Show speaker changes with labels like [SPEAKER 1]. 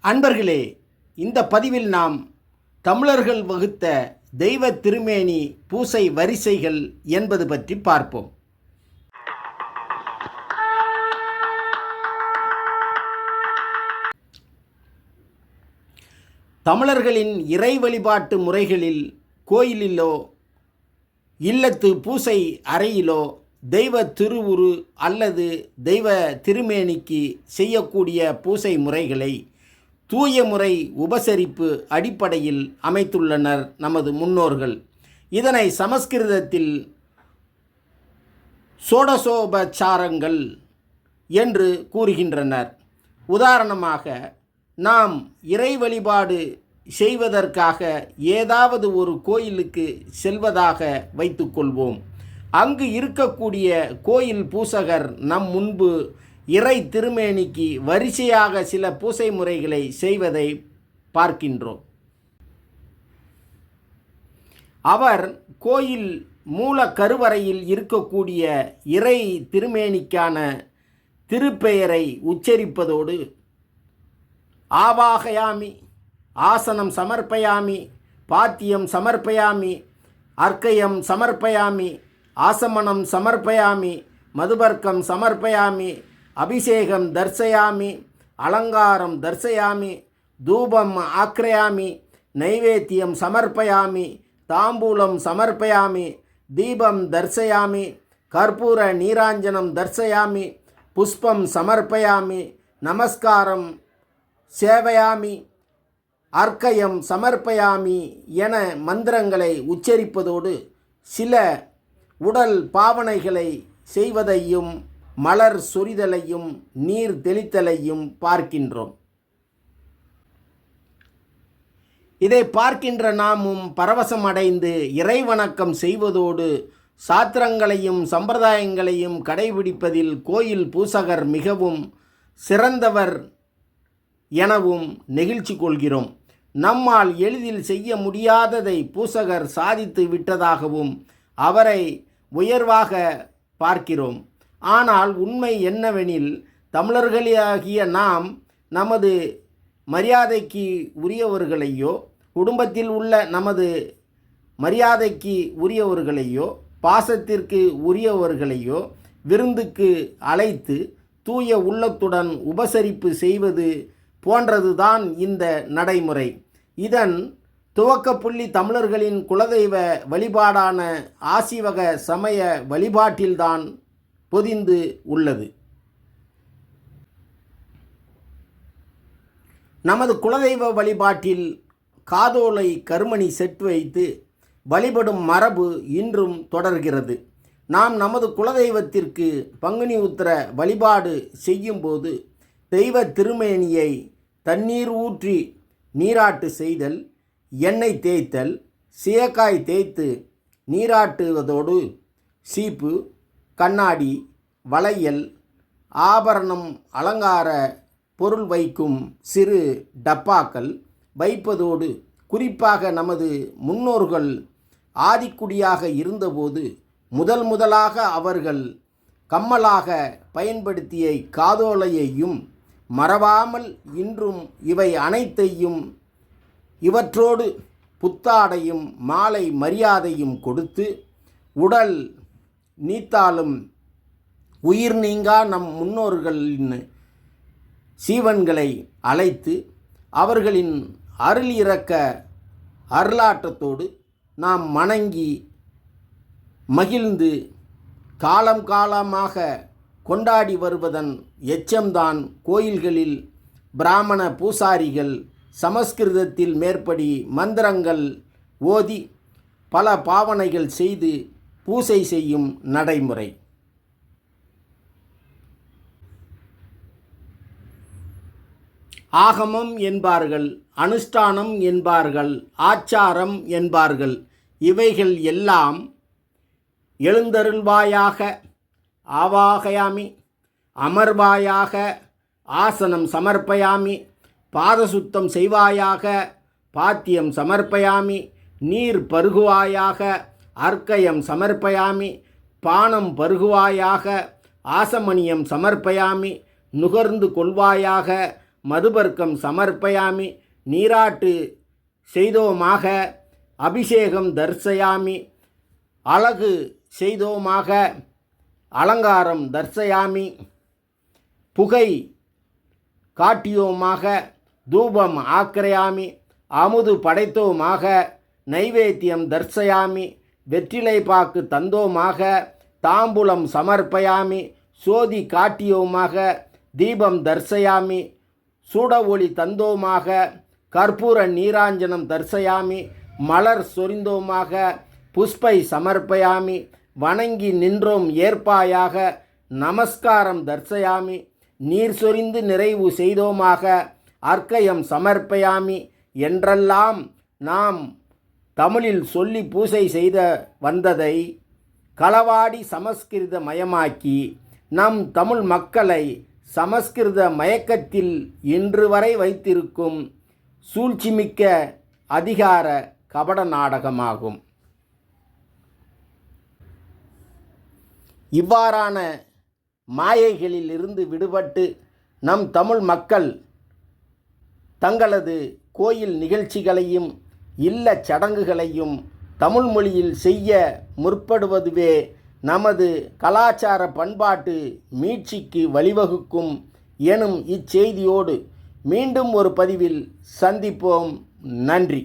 [SPEAKER 1] அன்பர்களே, இந்த பதிவில் நாம் தமிழர்கள் வகுத்த தெய்வ திருமேனி பூசை வரிசைகள் என்பது பற்றி பார்ப்போம். தமிழர்களின் இறை வழிபாட்டு முறைகளில் கோயிலிலோ இல்லத்து பூசை அறையிலோ தெய்வ திருவுரு அல்லது தெய்வ திருமேனிக்கு செய்யக்கூடிய பூசை முறைகளை தூய முறை உபசரிப்பு அடிப்படையில் அமைத்துள்ளனர் நமது முன்னோர்கள். இதனை சமஸ்கிருதத்தில் சோடசோபச்சாரங்கள் என்று கூறுகின்றனர். உதாரணமாக, நாம் இறை வழிபாடு செய்வதற்காக ஏதாவது ஒரு கோயிலுக்கு செல்வதாக வைத்துக்கொள்வோம். அங்கு இருக்கக்கூடிய கோயில் பூசகர் நம் முன்பு இறை திருமேனிக்கு வரிசையாக சில பூசை முறைகளை செய்வதை பார்க்கின்றோம். அவர் கோயில் மூல கருவறையில் இருக்கக்கூடிய இறை திருமேனிக்கான திருப்பெயரை உச்சரிப்பதோடு ஆவாகயாமி, ஆசனம் சமர்ப்பயாமி, பாத்தியம் சமர்ப்பயாமி, அர்க்கயம் சமர்ப்பயாமி, ஆசமனம் சமர்ப்பயாமி, மதுபர்க்கம் சமர்ப்பயாமி, அபிஷேகம் தர்சயாமி, அலங்காரம் தர்சயாமி, தூபம் ஆக்ரயாமி, நைவேத்தியம் சமர்ப்பயாமி, தாம்பூலம் சமர்ப்பயாமி, தீபம் தர்சயாமி, கற்பூர நீராஞ்சனம் தர்சயாமி, புஷ்பம் சமர்ப்பயாமி, நமஸ்காரம் சேவையாமி, அர்க்கயம் சமர்ப்பயாமி என மந்திரங்களை உச்சரிப்பதோடு சில உடல் பாவனைகளை செய்வதையும் மலர் சொரிதலையும் நீர் தெளித்தலையும் பார்க்கின்றோம். இதை பார்க்கின்ற நாமும் பரவசமடைந்து இறை வணக்கம் செய்வதோடு சாத்திரங்களையும் சம்பிரதாயங்களையும் கடைபிடிப்பதில் கோயில் பூசகர் மிகவும் சிறந்தவர் எனவும் நெகிழ்ச்சி கொள்கிறோம். நம்மால் எளிதில் செய்ய முடியாததை பூசகர் சாதித்து விட்டதாகவும் அவரை உயர்வாக பார்க்கிறோம். ஆனால் உண்மை என்னவெனில், தமிழர்களாகிய நாம் நமது மரியாதைக்கு உரியவர்களையோ குடும்பத்தில் உள்ள நமது மரியாதைக்கு உரியவர்களையோ பாசத்திற்கு உரியவர்களையோ விருந்துக்கு அழைத்து தூய உள்ளத்துடன் உபசரிப்பு செய்வது போன்றதுதான் இந்த நடைமுறை. இதன் துவக்க புள்ளி தமிழர்களின் குலதெய்வ வழிபாடான ஆசிவக சமய வழிபாட்டில்தான் பொதிந்து உள்ளது. நமது குலதெய்வ வழிபாட்டில் காதோலை கருமணி செட் வைத்து வழிபடும் மரபு இன்றும் தொடர்கிறது. நாம் நமது குலதெய்வத்திற்கு பங்குனி உத்திர வழிபாடு செய்யும்போது தெய்வ திருமேனியை தண்ணீர் ஊற்றி நீராட்டு செய்தல், எண்ணெய் தேய்த்தல், சீயக்காய் தேய்த்து நீராட்டுவதோடு சீப்பு, கண்ணாடி, வளையல், ஆபரணம், அலங்கார பொருள் வைக்கும் சிறு டப்பாக்கள் வைப்பதோடு, குறிப்பாக நமது முன்னோர்கள் ஆதிக்குடியாக இருந்தபோது முதலாக அவர்கள் கம்மலாக பயன்படுத்திய காதோலையையும் மறவாமல் இன்றும் இவை அனைத்தையும் இவற்றோடு புத்தாடையும் மாலை மரியாதையும் கொடுத்து உடல் நீத்தாலும் உயிர் நீங்கா நம் முன்னோர்களின் சீவன்களை அழைத்து அவர்களின் அருள் இறக்க அருளாட்டத்தோடு நாம் வணங்கி மகிழ்ந்து காலம் காலமாக கொண்டாடி வருவதன் எச்சம்தான் கோயில்களில் பிராமண பூசாரிகள் சமஸ்கிருதத்தில் மேற்படி மந்திரங்கள் ஓதி பல பாவனைகள் செய்து பூசை செய்யும் நடைமுறை. ஆகமம் என்பார்கள், அனுஷ்டானம் என்பார்கள், ஆச்சாரம் என்பார்கள். இவைகள் எல்லாம் எழுந்தருள்வாயாக, ஆவாகயாமி, அமர்வாயாக, ஆசனம் சமர்ப்பயாமி, பாதசுத்தம் செய்வாயாக, பாத்தியம் சமர்ப்பயாமி, நீர் பருகுவாயாக, அர்க்கயம் சமர்ப்பயாமி, பானம் பருகுவாயாக, ஆசமணியம் சமர்ப்பயாமி, நுகர்ந்து கொள்வாயாக, மதுபர்க்கம் சமர்ப்பயாமி, நீராட்டு செய்தோமாக, அபிஷேகம் தர்சயாமி, அழகு செய்தோமாக, அலங்காரம் தர்சயாமி, புகை காட்டியோமாக, தூபம் ஆக்கிரயாமி, அமுது படைத்தோமாக, நைவேத்தியம் தர்சயாமி, வெற்றிலை பாக்கு தந்தோமாக, தாம்பூலம் சமர்ப்பயாமி, சோதி காட்டியோமாக, தீபம் தர்சயாமி, சூட ஒளி தந்தோமாக, கற்பூர நீராஞ்சனம் தர்சயாமி, மலர் சொரிந்தோமாக, புஷ்பை சமர்ப்பயாமி, வணங்கி நின்றோம் ஏற்பாயாக, நமஸ்காரம் தர்சயாமி, நீர் சொரிந்து நிறைவு செய்தோமாக, அர்க்கயம் சமர்ப்பயாமி என்றெல்லாம் நாம் தமிழில் சொல்லி பூசை செய்த வந்ததை களவாடி சமஸ்கிருத மயமாக்கி நம் தமிழ் மக்களை சமஸ்கிருத மயக்கத்தில் இன்று வரை வைத்திருக்கும் சூழ்ச்சிமிக்க அதிகார கபட நாடகமாகும். இவ்வாறான மாயைகளில் இருந்து விடுபட்டு நம் தமிழ் மக்கள் தங்களது கோயில் நிகழ்ச்சிகளையும் இல்லச் சடங்குகளையும் தமிழ் மொழியில் செய்ய முற்படுவதுவே நமது கலாச்சார பண்பாட்டு மீட்சிக்கு வழிவகுக்கும் எனும் இச்செய்தியோடு மீண்டும் ஒரு பதிவில் சந்திப்போம். நன்றி.